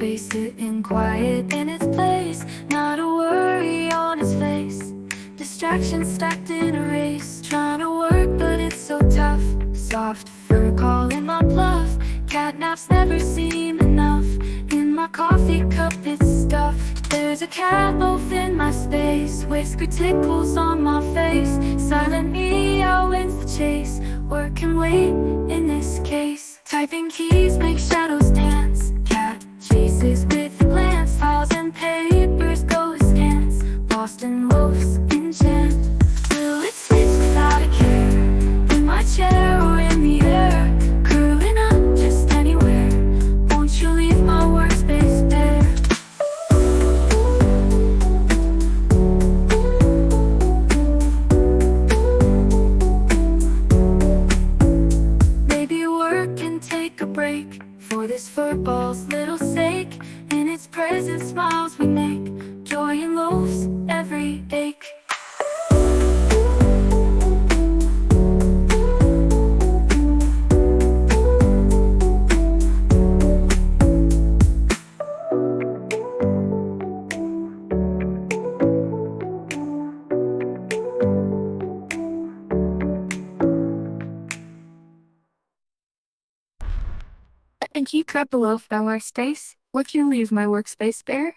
workspace, sitting quiet in its place. Not a worry on his face. Distractions stacked in a race. Trying to work, but it's so tough. Soft fur calling my bluff. Cat naps never seem enough. In my coffee cup it's stuffed. There's a cat loaf in my space. Whisker tickles on my face. Silent meow wins the chase. Work can wait in this case. Typing keys make shadows dance. Cat chases with a glance. Files and papers go askance. Boston loafs enchant. Will it sit without a care? In my chair or in the air? Curling up just anywhere. Won't you leave my workspace bare? Maybe work can take a break for this furball's little sake. In its presence smiles we make. Joy and loaves every ache. And you grab a loaf by Workspace? Would you leave my workspace bare?